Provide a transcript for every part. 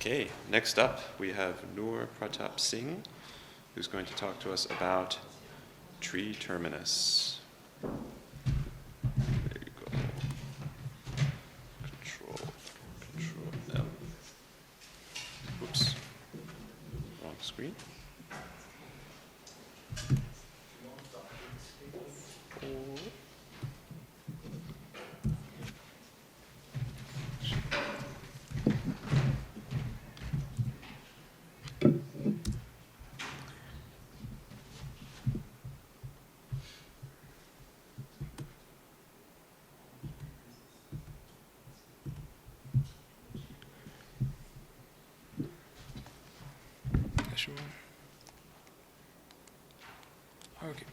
Okay, next up we have Noor Pratap Singh, who's going to talk to us about TreeTerminus. There you go. Control M. Oops, wrong screen. Sure. Okay.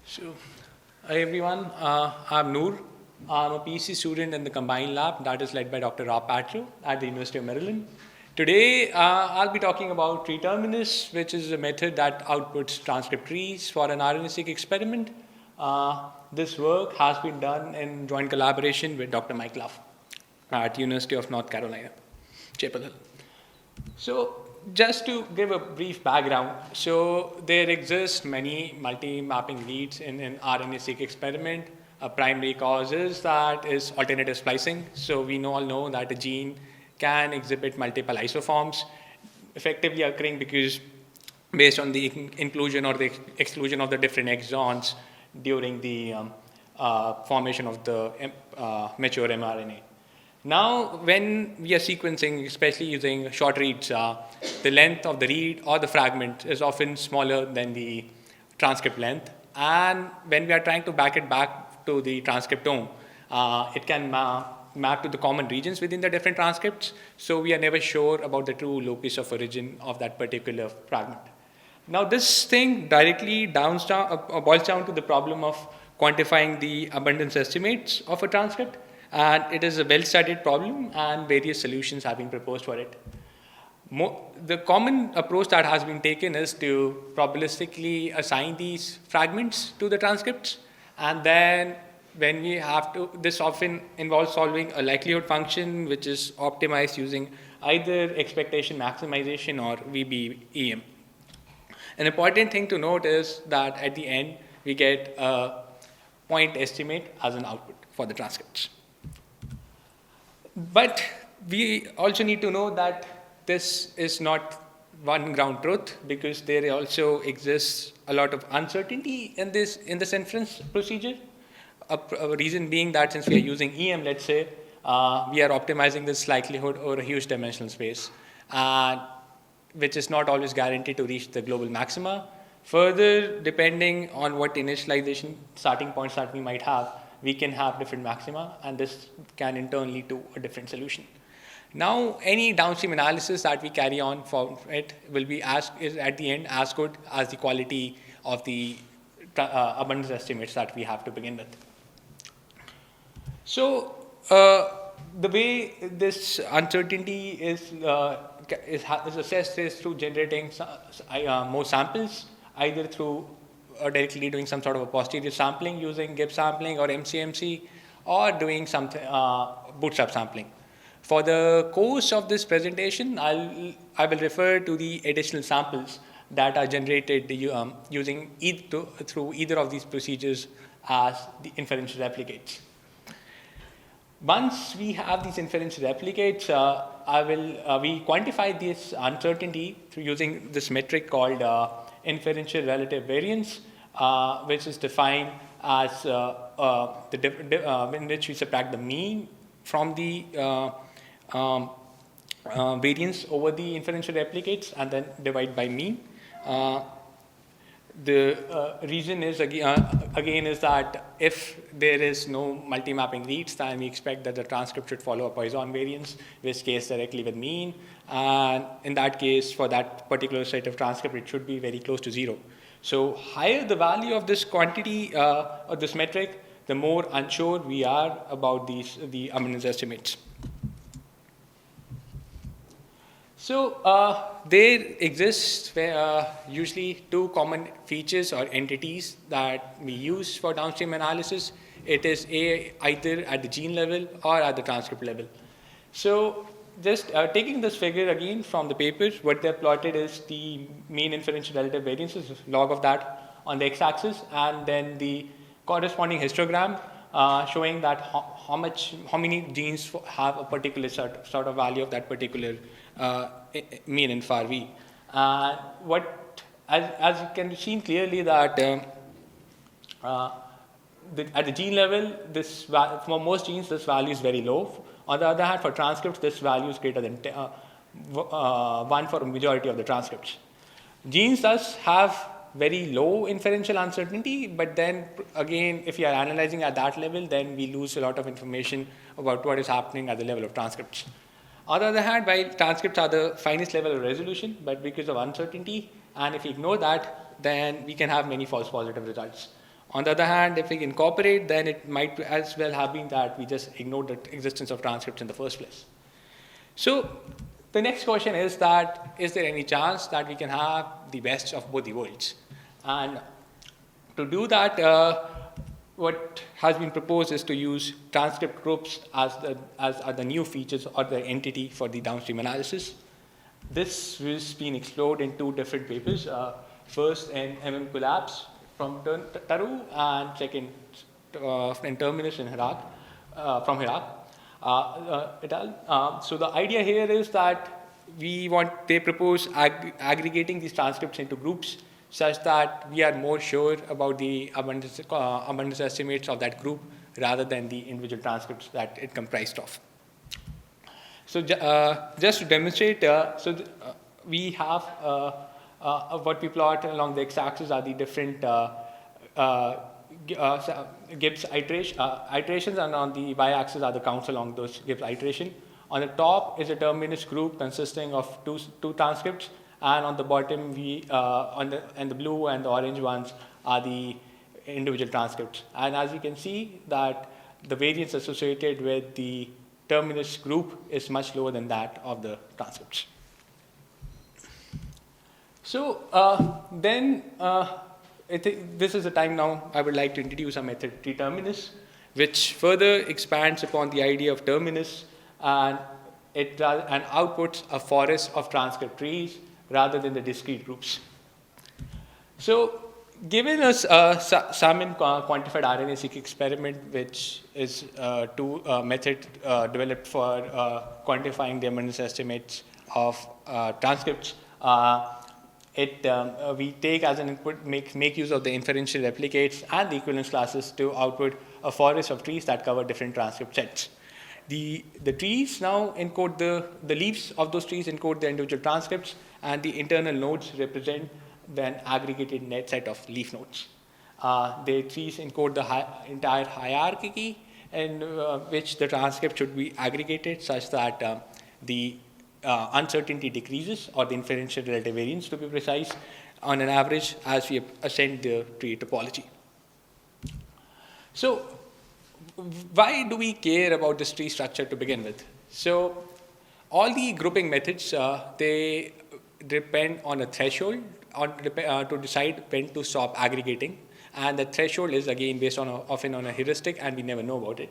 So, hi everyone. I'm Noor. I'm a PhD student in the combined lab that is led by Dr. Patro at the University of Maryland. Today, I'll be talking about TreeTerminus, which is a method that outputs transcript trees for an RNA-seq experiment. This work has been done in joint collaboration with Dr. Mike Love at University of North Carolina, Chapel Hill. So just to give a brief background, so there exist many multi-mapping leads in an RNA-seq experiment. A primary cause is alternative splicing. So we all know that a gene can exhibit multiple isoforms, effectively occurring because based on the inclusion or the exclusion of the different exons during the formation of the mature mRNA. Now, when we are sequencing, especially using short reads, the length of the read or the fragment is often smaller than the transcript length. And when we are trying to back it back to the transcriptome, it can map to the common regions within the different transcripts. So we are never sure about the true locus of origin of that particular fragment. Now, this thing directly boils down to the problem of quantifying the abundance estimates of a transcript, and it is a well-studied problem, and various solutions have been proposed for it. The common approach that has been taken is to probabilistically assign these fragments to the transcripts, and then when we have to, this often involves solving a likelihood function, which is optimized using either expectation maximization or VBEM. An important thing to note is that at the end, we get a point estimate as an output for the transcripts. But we also need to know that this is not one ground truth, because there also exists a lot of uncertainty in this inference procedure. A reason being that since we are using EM, let's say, we are optimizing this likelihood over a huge dimensional space, which is not always guaranteed to reach the global maxima. Further, depending on what initialization starting points that we might have, we can have different maxima, and this can in turn lead to a different solution. Now, any downstream analysis that we carry on for it will be is at the end as good as the quality of the abundance estimates that we have to begin with. So, the way this uncertainty is assessed is through generating more samples, either through directly doing some sort of a posterior sampling using Gibbs sampling or MCMC, or doing some bootstrap sampling. For the course of this presentation, I will refer to the additional samples that are generated using through either of these procedures as the inferential replicates. Once we have these inferential replicates, we quantify this uncertainty through using this metric called inferential relative variance, which is defined as in which we subtract the mean from the variance over the inferential replicates and then divide by mean. The reason is again is that if there is no multi-mapping reads, then we expect that the transcript should follow a Poisson variance, which scales directly with mean. And in that case, for that particular set of transcript, it should be very close to 0. So higher the value of this quantity or this metric, the more unsure we are about the abundance estimates. So there exists usually two common features or entities that we use for downstream analysis. It is either at the gene level or at the transcript level. So just taking this figure again from the paper, what they've plotted is the mean inferential relative variances, log of that on the x-axis, and then the corresponding histogram showing that how many genes have a particular sort of value of that particular mean in far v. As you can see clearly that at the gene level, for most genes, this value is very low. On the other hand, for transcripts, this value is greater than 1 for a majority of the transcripts. Genes thus have very low inferential uncertainty, but then again, if you are analyzing at that level, then we lose a lot of information about what is happening at the level of transcripts. On the other hand, while transcripts are the finest level of resolution, but because of uncertainty, and if we ignore that, then we can have many false positive results. On the other hand, if we incorporate, then it might as well have been that we just ignored the existence of transcripts in the first place. So the next question is that, is there any chance that we can have the best of both the worlds? And to do that, what has been proposed is to use transcript groups as the new features or the entity for the downstream analysis. This has been explored in two different papers. First in Collapse from Taru, and second in Terminus in from Iraq. So the idea here is that they propose aggregating these transcripts into groups such that we are more sure about the abundance estimates of that group rather than the individual transcripts that it comprised of. So just to demonstrate, we have what we plot along the x-axis are the different Gibbs iterations, and on the y-axis are the counts along those Gibbs iteration. On the top is a terminus group consisting of two transcripts, and on the bottom, and the blue and the orange ones are the individual transcripts. And as you can see, that the variance associated with the terminus group is much lower than that of the transcripts. So this is the time now I would like to introduce a method, TreeTerminus, which further expands upon the idea of terminus, and it outputs a forest of transcript trees rather than the discrete groups. So given us a Salmon quantified RNA-seq experiment, which is a method developed for quantifying the abundance estimates of transcripts, we take as an input, make use of the inferential replicates and the equivalence classes to output a forest of trees that cover different transcript sets. The trees now encode the leaves of those trees encode the individual transcripts, and the internal nodes represent an aggregated net set of leaf nodes. The trees encode the entire hierarchy in which the transcript should be aggregated such that the uncertainty decreases, or the inferential relative variance to be precise, on an average as we ascend the tree topology. So why do we care about this tree structure to begin with? So all the grouping methods, they depend on a threshold to decide when to stop aggregating, and the threshold is again based on often on a heuristic, and we never know about it.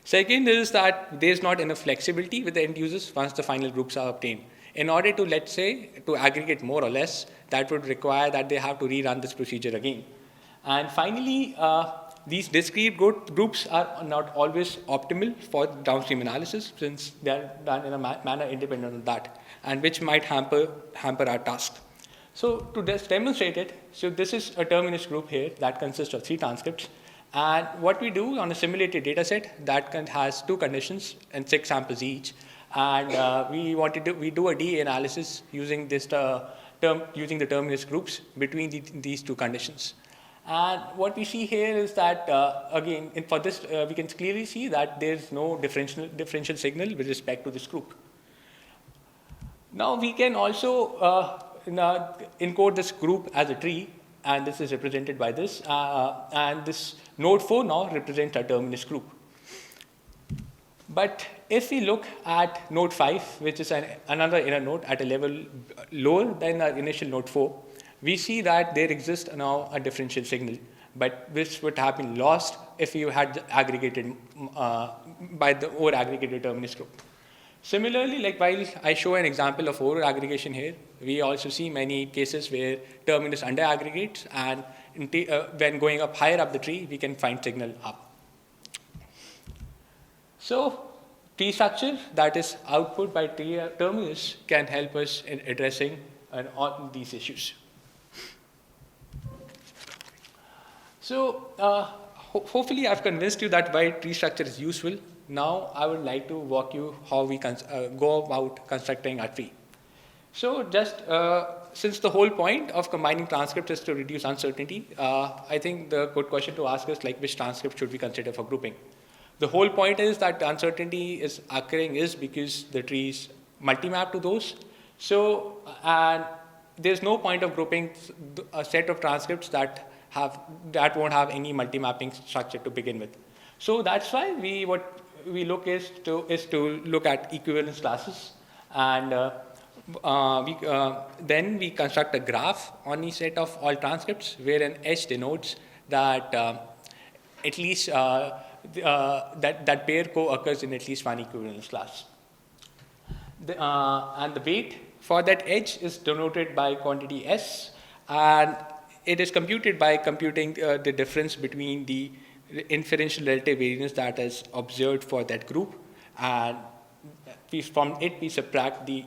Second is that there's not enough flexibility with the end users once the final groups are obtained. In order to, let's say, to aggregate more or less, that would require that they have to rerun this procedure again. And finally, these discrete groups are not always optimal for downstream analysis, since they are done in a manner independent of that, and which might hamper our task. So to demonstrate it, so this is a terminus group here that consists of 3 transcripts. And what we do on a simulated data set that has 2 conditions and 6 samples each, and we do a DA analysis using this using the terminus groups between these 2 conditions. And what we see here is that again, for this we can clearly see that there is no differential signal with respect to this group. Now we can also encode this group as a tree, and this is represented by this, and this node 4 now represents a terminus group. But if we look at node 5, which is another inner node at a level lower than our initial node 4, we see that there exists now a differential signal, but which would have been lost if you had aggregated by the over-aggregated terminus group. Similarly, like while I show an example of over-aggregation here, we also see many cases where terminus under-aggregates, and when going up higher up the tree, we can find signal up. So tree structure that is output by TreeTerminus can help us in addressing all these issues. So hopefully I've convinced you that why tree structure is useful. Now I would like to walk you how we go about constructing a tree. So just since the whole point of combining transcripts is to reduce uncertainty, I think the good question to ask is like which transcript should we consider for grouping. The whole point is that the uncertainty is occurring is because the trees multi-map to those. So, and there's no point of grouping a set of transcripts that won't have any multi-mapping structure to begin with. So that's why what we look is to look at equivalence classes, and then we construct a graph on each set of all transcripts where an edge denotes that at least that pair co-occurs in at least one equivalence class. And the weight for that edge is denoted by quantity S, and it is computed by computing the difference between the inferential relative variance that is observed for that group, and from it we subtract the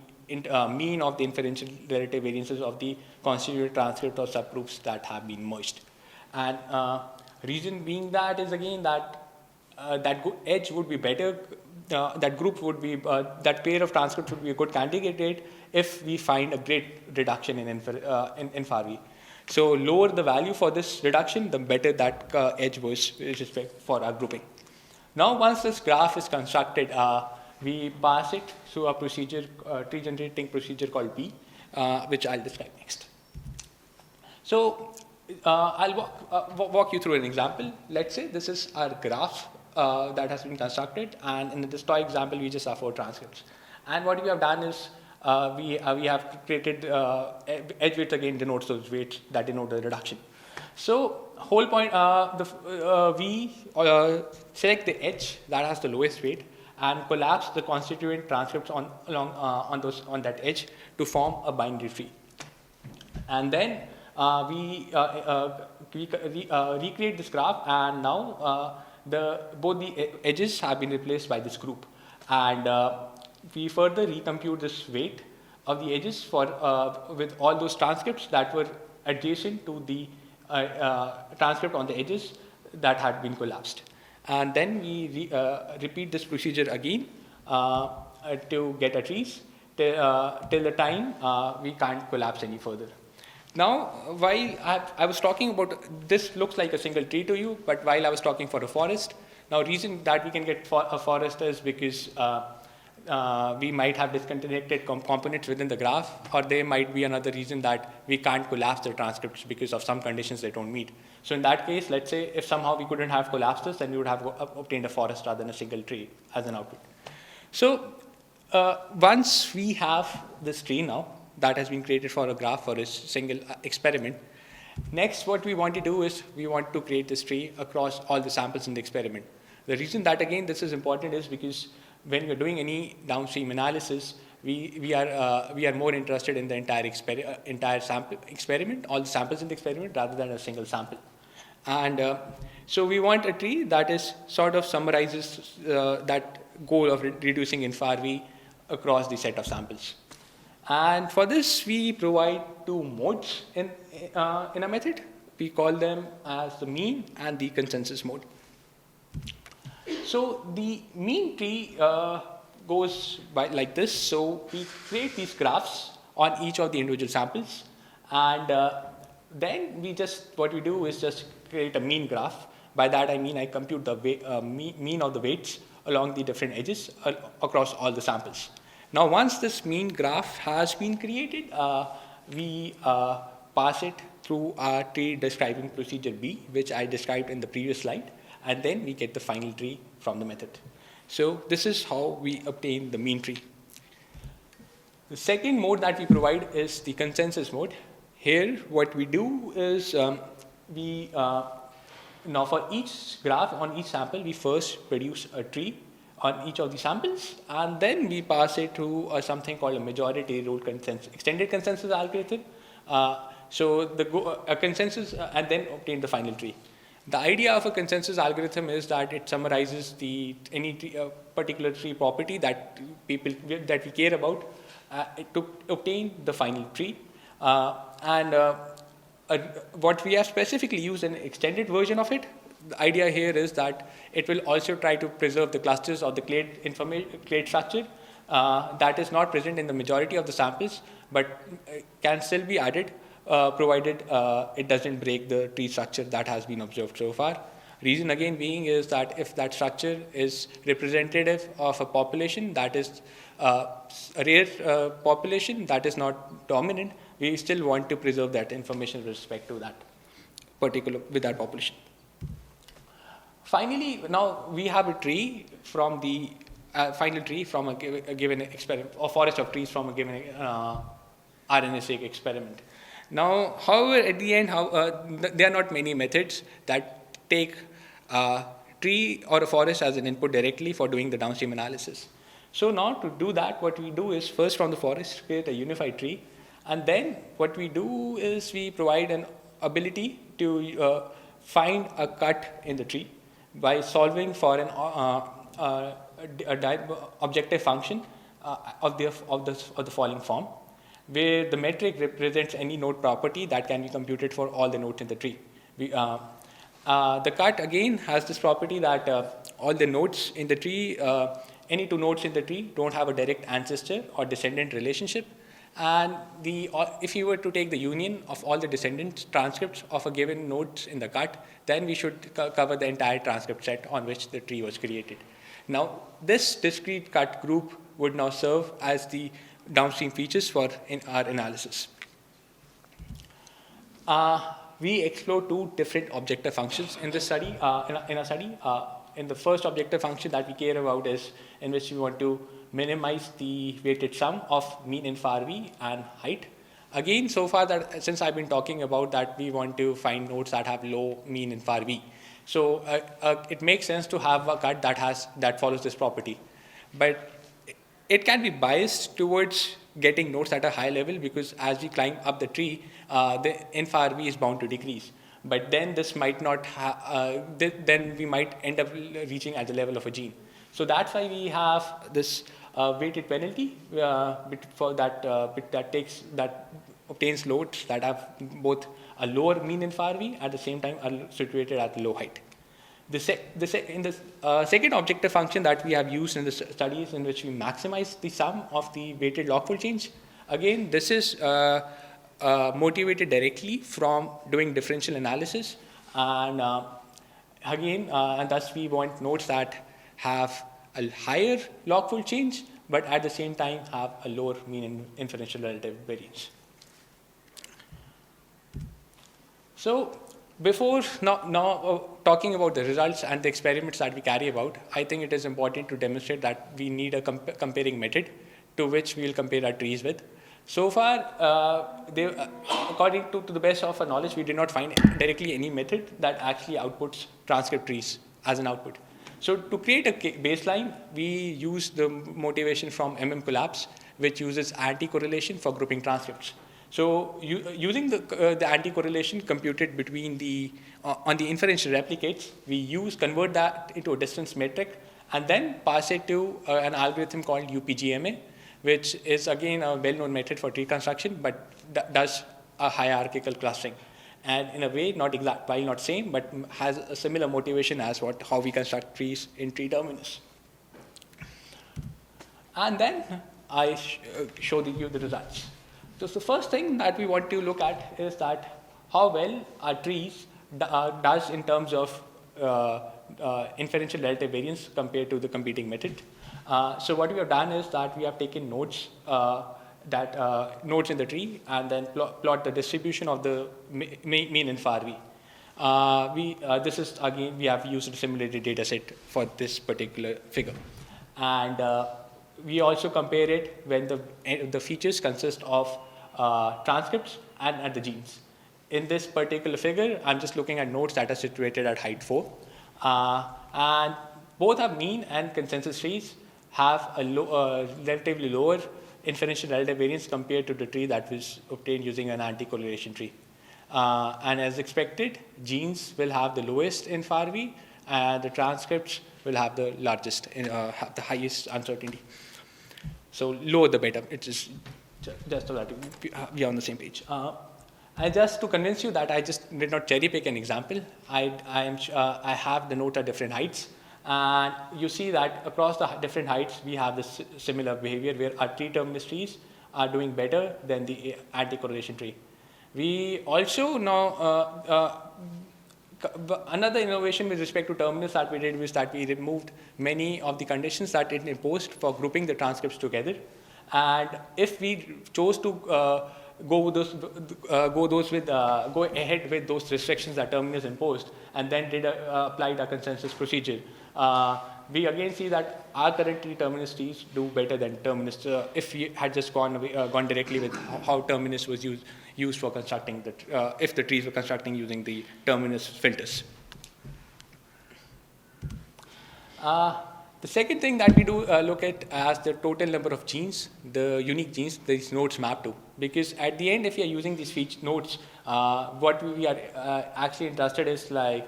mean of the inferential relative variances of the constituent transcript or subgroups that have been merged. And reason being that is again that that edge would be better, that group would be, that pair of transcripts would be a good candidate if we find a great reduction in FRV. So lower the value for this reduction, the better that edge was with respect for our grouping. Now once this graph is constructed, we pass it through a procedure, tree generating procedure called B, which I'll describe next. So I'll walk you through an example. Let's say this is our graph that has been constructed, and in this toy example, we just have 4 transcripts. And what we have done is we have created edge weights again denotes those weights that denote the reduction. So whole point, we select the edge that has the lowest weight and collapse the constituent transcripts on that edge to form a binary tree. And then we recreate this graph, and now both the edges have been replaced by this group, and we further recompute this weight of the edges for with all those transcripts that were adjacent to the transcript on the edges that had been collapsed, and then we repeat this procedure again to get a trees till the time we can't collapse any further. Now, while I was talking about, this looks like a single tree to you, but while I was talking for a forest, now reason that we can get a forest is because we might have disconnected components within the graph, or there might be another reason that we can't collapse the transcripts because of some conditions they don't meet. So in that case, let's say if somehow we couldn't have collapsed this, then we would have obtained a forest rather than a single tree as an output. So once we have this tree now, that has been created for a graph for a single experiment. Next, what we want to do is we want to create this tree across all the samples in the experiment. The reason that again this is important is because when you're doing any downstream analysis, we are more interested in the entire sample experiment, all the samples in the experiment, rather than a single sample. And so we want a tree that is sort of summarizes that goal of reducing InfRV across the set of samples. And for this, we provide 2 modes in a method. We call them as the mean and the consensus mode. So the mean tree goes by like this. So we create these graphs on each of the individual samples, and then what we do is just create a mean graph. By that I mean I compute the mean of the weights along the different edges across all the samples. Now, once this mean graph has been created, we pass it through our tree describing procedure B, which I described in the previous slide, and then we get the final tree from the method. So this is how we obtain the mean tree. The second mode that we provide is the consensus mode. Here, what we do is now for each graph on each sample, we first produce a tree on each of the samples, and then we pass it to something called a majority rule extended consensus algorithm. A consensus and then obtain the final tree. The idea of a consensus algorithm is that it summarizes any particular tree property that we care about to obtain the final tree. What we have specifically used an extended version of it. The idea here is that it will also try to preserve the clusters or the clade structure that is not present in the majority of the samples, but can still be added provided it doesn't break the tree structure that has been observed so far. Reason again being is that if that structure is representative of a population that is a rare population that is not dominant, we still want to preserve that information with respect to that population. Finally, now we have a tree from the final tree from a given experiment, or forest of trees from a given RNA-seq experiment. Now, however, at the end, there are not many methods that take a tree or a forest as an input directly for doing the downstream analysis. So now to do that, what we do is first from the forest create a unified tree, and then what we do is we provide an ability to find a cut in the tree by solving for an objective function of the following form, where the metric represents any node property that can be computed for all the nodes in the tree. The cut again has this property that all the nodes in the tree, any two nodes in the tree don't have a direct ancestor or descendant relationship. And if you were to take the union of all the descendant transcripts of a given nodes in the cut, then we should cover the entire transcript set on which the tree was created. Now, this discrete cut group would now serve as the downstream features in our analysis. We explore two different objective functions in this study. In our study, in the first objective function that we care about is in which we want to minimize the weighted sum of mean infar v and height. Again, so far that since I've been talking about that, we want to find nodes that have low mean infar v. So it makes sense to have a cut that follows this property, but it can be biased towards getting nodes at a high level, because as we climb up the tree, the infar v is bound to decrease. But then this might not then we might end up reaching at the level of a gene. So that's why we have this weighted penalty for that obtains loads that have both a lower mean infar v at the same time are situated at low height. In the second objective function that we have used in the studies in which we maximize the sum of the weighted log-fold change, again, this is motivated directly from doing differential analysis, and and thus we want nodes that have a higher log-fold change, but at the same time have a lower mean inferential relative variance. So before now talking about the results and the experiments that we carry about, I think it is important to demonstrate that we need a comparing method to which we will compare our trees with. So far, according to the best of our knowledge, we did not find directly any method that actually outputs transcript trees as an output. So to create a baseline, we use the motivation from collapse, which uses anti-correlation for grouping transcripts. So using the anti-correlation computed between on the inferential replicates, we convert that into a distance metric and then pass it to an algorithm called UPGMA, which is again a well-known method for tree construction, but does a hierarchical clustering. And in a way, not exact, while not same, but has a similar motivation as how we construct trees in TreeTerminus. And then I show you the results. So the first thing that we want to look at is that how well our trees does in terms of inferential relative variance compared to the competing method. So what we have done is that we have taken nodes nodes in the tree and then plot the distribution of the mean infar v. This is again, we have used a simulated data set for this particular figure. And we also compare it when the features consist of transcripts and the genes. In this particular figure, I'm just looking at nodes that are situated at height 4. And both have mean and consensus trees have a relatively lower inferential relative variance compared to the tree that was obtained using an anti-correlation tree. And as expected, genes will have the lowest in FARV, and the transcripts will have the largest, have the highest uncertainty. So lower the better. It's just so that we are on the same page. And just to convince you that I just did not cherry pick an example, I have the nodes at different heights. And you see that across the different heights, we have this similar behavior where our TreeTerminus trees are doing better than the anti-correlation tree. We also now, another innovation with respect to terminus that we did was that we removed many of the conditions that it imposed for grouping the transcripts together. And if we chose to go ahead with those restrictions that terminus imposed, and then applied a consensus procedure, we again see that our current TreeTerminus trees do better than terminus if we had just gone directly with how terminus was used for constructing if the trees were constructing using the terminus filters. The second thing that we do look at as the total number of genes, the unique genes these nodes map to. Because at the end, if you are using these nodes, what we are actually interested is like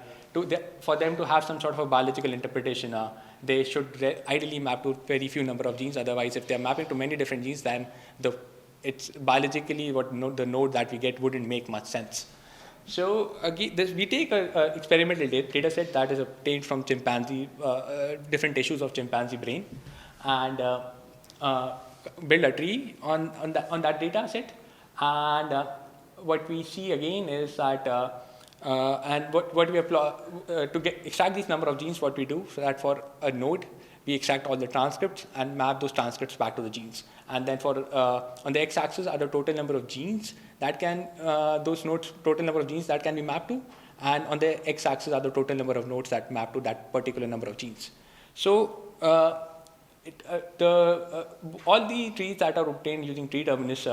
for them to have some sort of a biological interpretation. They should ideally map to very few number of genes. Otherwise, if they are mapping to many different genes, then it's biologically the node that we get wouldn't make much sense. So we take an experimental data set that is obtained from chimpanzee, different tissues of chimpanzee brain, and build a tree on that data set. And what we see again is that, and what we apply to extract these number of genes, what we do, so that for a node, we extract all the transcripts and map those transcripts back to the genes. And then for on the x-axis are the total number of genes that can, those nodes, total number of genes that can be mapped to. And on the x-axis are the total number of nodes that map to that particular number of genes. So all the trees that are obtained using TreeTerminus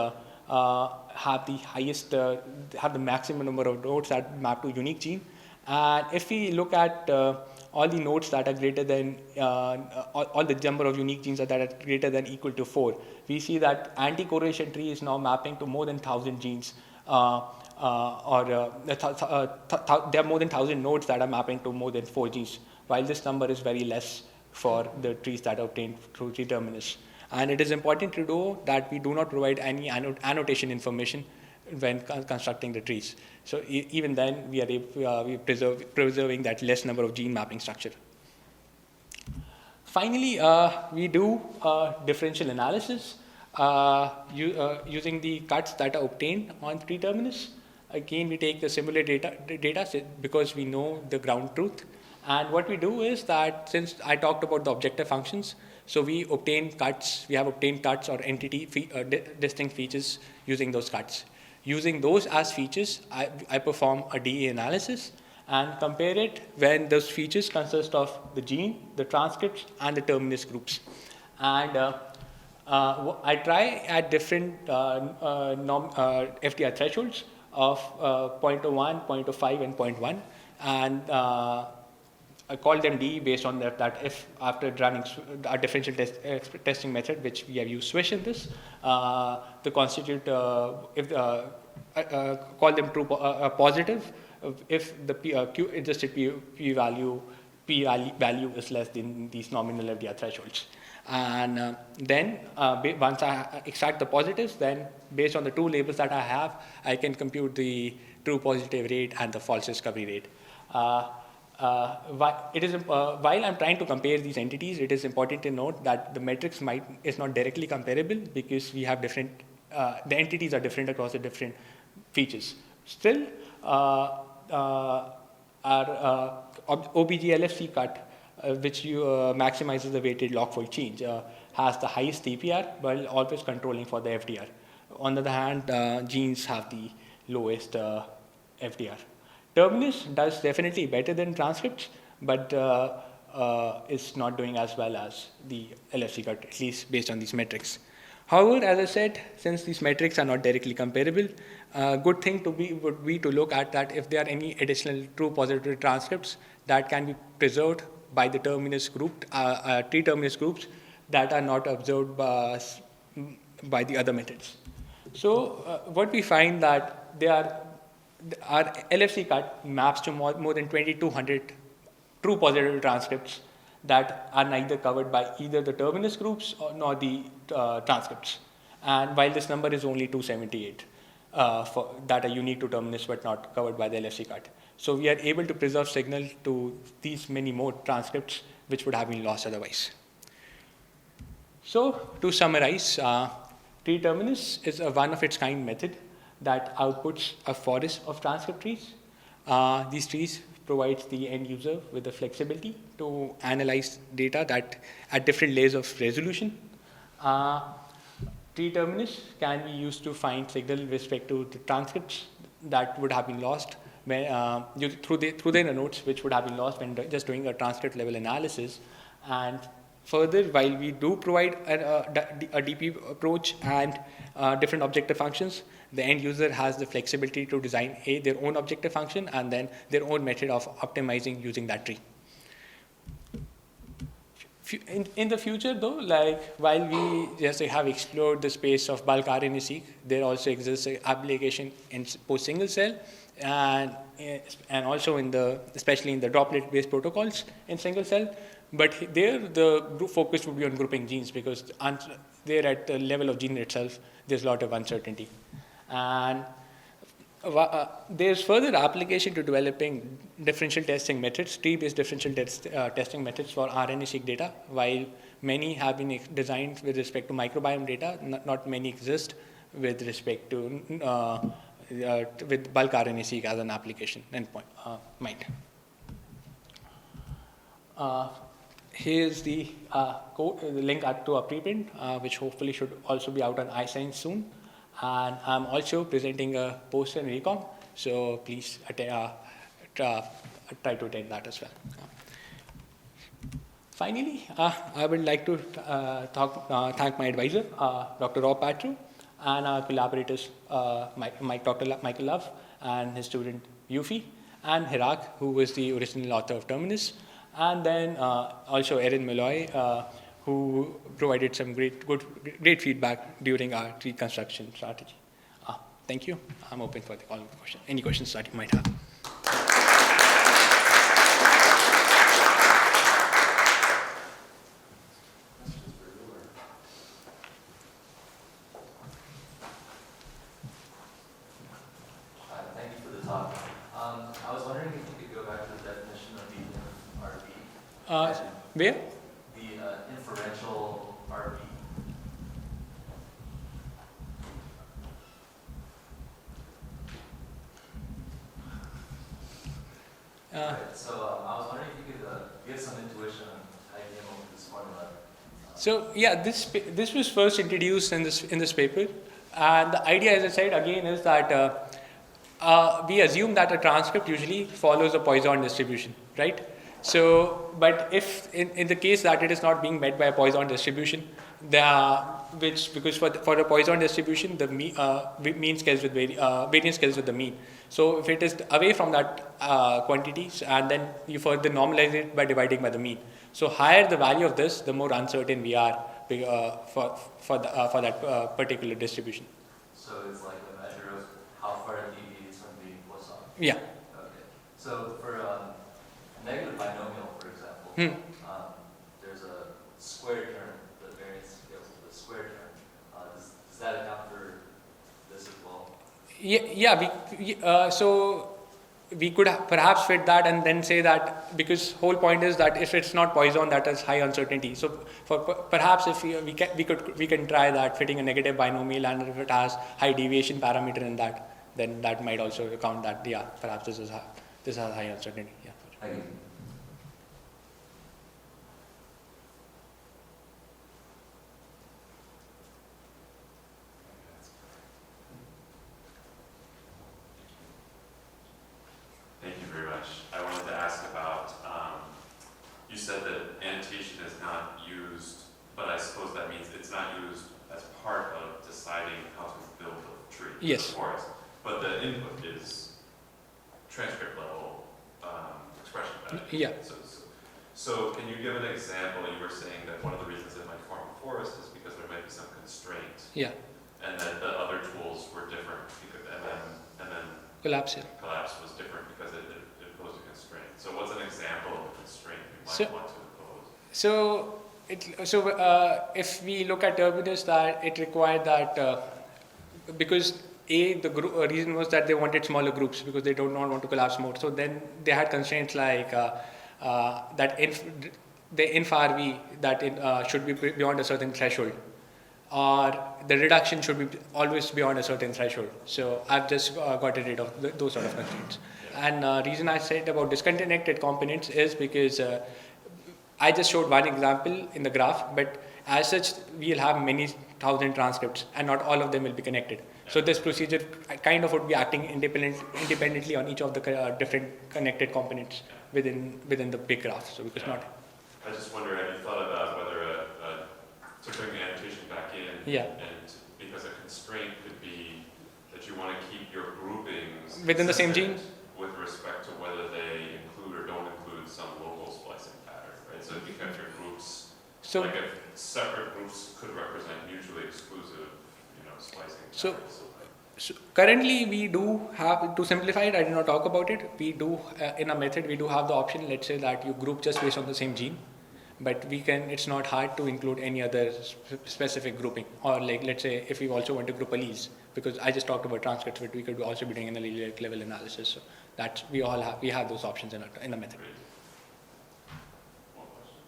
have the highest, have the maximum number of nodes that map to unique gene. And if we look at all the nodes that are greater than, all the number of unique genes that are greater than equal to 4, we see that anti-correlation tree is now mapping to more than 1,000 genes, there are more than 1,000 nodes that are mapping to more than 4 genes, while this number is very less for the trees that are obtained through TreeTerminus. And it is important to know that we do not provide any annotation information when constructing the trees. So even then, we are preserving that less number of gene mapping structure. Finally, we do differential analysis using the cuts that are obtained on TreeTerminus. Again, we take the similar data set because we know the ground truth. And what we do is that, since I talked about the objective functions, so we obtain cuts, we have obtained cuts or distinct features using those cuts. Using those as features, I perform a DE analysis and compare it when those features consist of the gene, the transcripts, and the terminus groups. And I try at different FDR thresholds of 0.01, 0.05, and 0.1. And I call them DE based on that if after running our differential testing method, which we have used Swish in this, the constitute, call them true positive if the Q-adjusted P value is less than these nominal FDR thresholds. And then once I extract the positives, then based on the two labels that I have, I can compute the true positive rate and the false discovery rate. While I'm trying to compare these entities, it is important to note that the metrics is not directly comparable because we have different, the entities are different across the different features. Still, our OBGLFC cut, which maximizes the weighted log-fold change, has the highest TPR while always controlling for the FDR. On the other hand, genes have the lowest FDR. Terminus does definitely better than transcripts, but is not doing as well as the LFC cut, at least based on these metrics. However, as I said, since these metrics are not directly comparable, a good thing would be to look at that if there are any additional true positive transcripts that can be preserved by the terminus group, TreeTerminus groups that are not observed by the other methods. So what we find that our LFC cut maps to more than 2,200 true positive transcripts that are neither covered by either the terminus groups nor the transcripts. And while this number is only 278 that are unique to terminus but not covered by the LFC cut. So we are able to preserve signal to these many more transcripts which would have been lost otherwise. So to summarize, TreeTerminus is a one of its kind method that outputs a forest of transcript trees. These trees provides the end user with the flexibility to analyze data that at different layers of resolution. TreeTerminus can be used to find signal with respect to the transcripts that would have been lost through their nodes, which would have been lost when just doing a transcript level analysis. And further, while we do provide a DP approach and different objective functions, the end user has the flexibility to design their own objective function and then their own method of optimizing using that tree. In the future, though, like while we just have explored the space of bulk RNA-seq, there also exists an application in post single cell and also especially in the droplet-based protocols in single cell. But there, the group focus would be on grouping genes because there at the level of gene itself, there's a lot of uncertainty. And there's further application to developing differential testing methods, tree-based differential testing methods for RNA-seq data. While many have been designed with respect to microbiome data, not many exist with respect to with bulk RNA-seq as an application endpoint mind. Here's the link to a preprint, which hopefully should also be out on iScience soon. And I'm also presenting a poster in RECOMB, so please try to attend that as well. Finally, I would like to thank my advisor, Dr. Patro, and our collaborators, Dr. Michael Love and his student Yufi, and Hirak, who was the original author of Terminus, and then also Erin Malloy, who provided some great feedback during our tree construction strategy. Thank you. I'm open for all questions. Any questions that you might have. Thank you for the talk. I was wondering if you could go back to the definition of the RB. Where? The inferential RB. Right, so I was wondering if you could give some intuition on how you came up with this formula. So yeah, this was first introduced in this paper, and the idea, as I said again, is that we assume that a transcript usually follows a Poisson distribution, right? So, but if in the case that it is not being met by a Poisson distribution, because for a Poisson distribution, the mean scales with variance scales with the mean. So if it is away from that quantities, and then you further normalize it by dividing by the mean. So higher the value of this, the more uncertain we are for that particular distribution. So it's like a measure of how far it deviates from being Poisson. Yeah. Okay. So for a negative binomial, for example, there's a square term, the variance scales with a square term. Does that account for this as well? Yeah. So we could perhaps fit that and then say that, because whole point is that if it's not Poisson, that is high uncertainty. So perhaps if we can try that fitting a negative binomial, and if it has high deviation parameter in that, then that might also account that perhaps this has high uncertainty. Yeah. Thank you. Thank you very much. I wanted to ask about you said that annotation is not used, but I suppose that means it's not used as part of deciding how to build a tree, Yes. a forest. But the input is transcript level expression. Right? Yeah. So can you give an example? You were saying that one of the reasons it might form a forest is because there might be some constraint. Yeah. And that the other tools were different, and then Collapse. Yeah. collapse was different because it imposed a constraint. So what's an example of a constraint you might So- want to impose? If we look at Terminus, that it required that because the reason was that they wanted smaller groups because they do not want to collapse more. So then they had constraints like that the inf-RV that should be beyond a certain threshold, or the reduction should be always beyond a certain threshold. So I've just gotten rid of those sort of constraints. And reason I said about disconnected components is because I just showed one example in the graph, but as such, we'll have many thousand transcripts and not all of them will be connected. So this procedure kind of would be acting independently on each of the different connected components within the big graph. So because not. I just wonder, have you thought about whether to bring the annotation back in? Yeah. And because a constraint could be that you want to keep your groupings Within the same gene? with respect to whether they include or don't include some local splicing pattern, right? So if you kept your groups, So like if separate groups could represent mutually exclusive, splicing So- patterns. So currently, we do have, to simplify it, I did not talk about it. We do, in a method, we do have the option, let's say that you group just based on the same gene, but it's not hard to include any other specific grouping. Or like, let's say, if we also want to group alleles, because I just talked about transcripts, but we could also be doing an allele level analysis. So that's, we have those options in the method. Great. One question.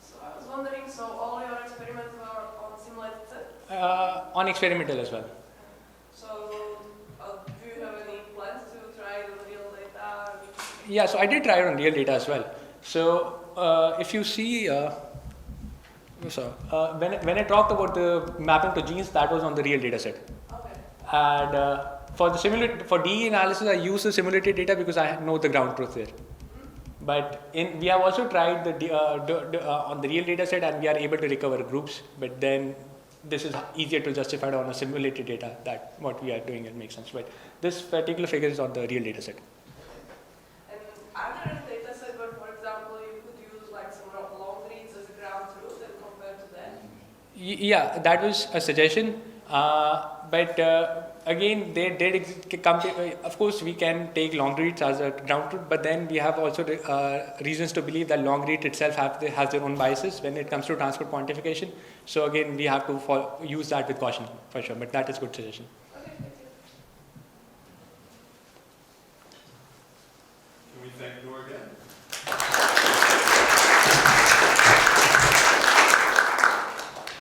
So I was wondering, so all your experiments were on simulated set? On experimental as well. So do you have any plans to try it on real data? Yeah, so I did try it on real data as well. So if you see, when I talked about the mapping to genes, that was on the real data set. Okay. And for DE analysis, I use the simulated data because I know the ground truth there. But we have also tried on the real data set, and we are able to recover groups. But then this is easier to justify on a simulated data that what we are doing it makes sense. But this particular figure is on the real data set. And are there any data set where, for example, you could use like some long reads as a ground truth and compare to that? Yeah, that was a suggestion. But again, they did come to, of course, we can take long reads as a ground truth, but then we have also reasons to believe that long read itself has their own biases when it comes to transcript quantification. So again, we have to use that with caution for sure, but that is a good suggestion. Okay, thank you. Can we thank Noor again?